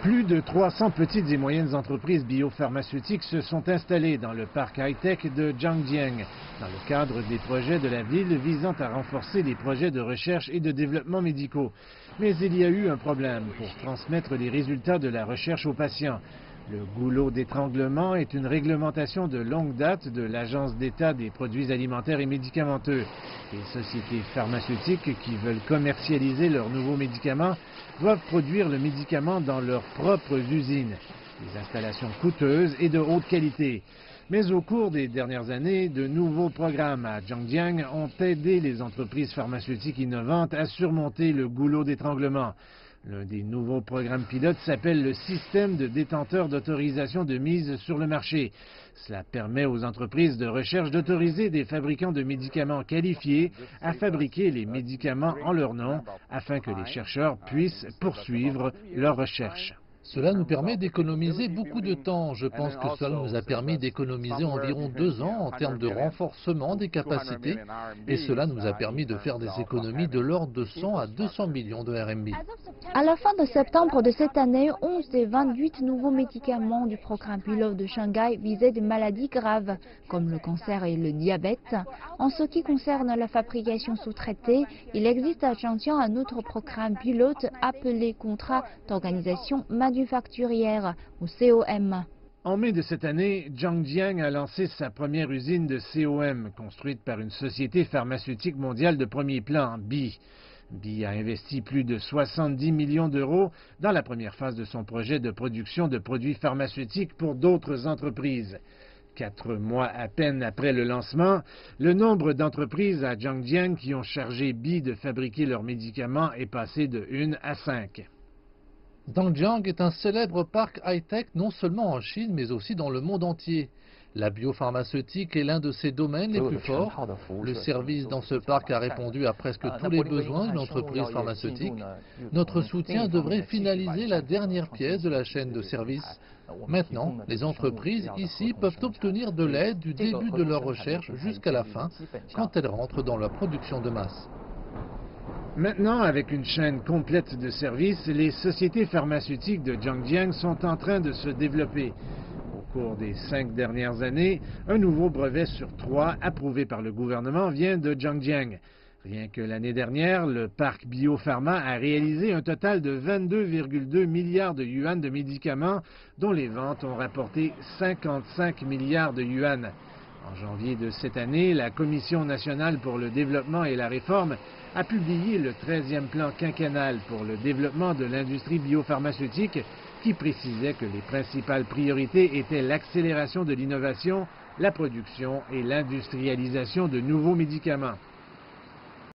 Plus de 300 petites et moyennes entreprises biopharmaceutiques se sont installées dans le parc high-tech de Zhangjiang, dans le cadre des projets de la ville visant à renforcer les projets de recherche et de développement médicaux. Mais il y a eu un problème pour transmettre les résultats de la recherche aux patients. Le goulot d'étranglement est une réglementation de longue date de l'Agence d'État des produits alimentaires et médicamenteux. Les sociétés pharmaceutiques qui veulent commercialiser leurs nouveaux médicaments doivent produire le médicament dans leurs propres usines. Des installations coûteuses et de haute qualité. Mais au cours des dernières années, de nouveaux programmes à Zhangjiang ont aidé les entreprises pharmaceutiques innovantes à surmonter le goulot d'étranglement. L'un des nouveaux programmes pilotes s'appelle le système de détenteurs d'autorisation de mise sur le marché. Cela permet aux entreprises de recherche d'autoriser des fabricants de médicaments qualifiés à fabriquer les médicaments en leur nom afin que les chercheurs puissent poursuivre leurs recherches. Cela nous permet d'économiser beaucoup de temps. Je pense que cela nous a permis d'économiser environ 2 ans en termes de renforcement des capacités et cela nous a permis de faire des économies de l'ordre de 100 à 200 millions de RMB. À la fin de septembre de cette année, 11 des 28 nouveaux médicaments du programme pilote de Shanghai visaient des maladies graves, comme le cancer et le diabète. En ce qui concerne la fabrication sous-traitée, il existe à Zhangjiang un autre programme pilote appelé Contrat d'organisation manufacturière, ou COM. En mai de cette année, Zhangjiang a lancé sa première usine de COM, construite par une société pharmaceutique mondiale de premier plan, BI. BI a investi plus de 70 millions d'euros dans la première phase de son projet de production de produits pharmaceutiques pour d'autres entreprises. 4 mois à peine après le lancement, le nombre d'entreprises à Zhangjiang qui ont chargé BI de fabriquer leurs médicaments est passé de 1 à 5. Zhangjiang est un célèbre parc high-tech non seulement en Chine mais aussi dans le monde entier. La biopharmaceutique est l'un de ses domaines les plus forts. Le service dans ce parc a répondu à presque tous les besoins d'une entreprise pharmaceutique. Notre soutien devrait finaliser la dernière pièce de la chaîne de service. Maintenant, les entreprises ici peuvent obtenir de l'aide du début de leur recherche jusqu'à la fin, quand elles rentrent dans la production de masse. Maintenant, avec une chaîne complète de services, les sociétés pharmaceutiques de Zhangjiang sont en train de se développer. Au cours des 5 dernières années, un nouveau brevet sur 3 approuvé par le gouvernement vient de Zhangjiang. Rien que l'année dernière, le parc Biopharma a réalisé un total de 22,2 milliards de yuan de médicaments, dont les ventes ont rapporté 55 milliards de yuan. En janvier de cette année, la Commission nationale pour le développement et la réforme a publié le 13e plan quinquennal pour le développement de l'industrie biopharmaceutique qui précisait que les principales priorités étaient l'accélération de l'innovation, la production et l'industrialisation de nouveaux médicaments.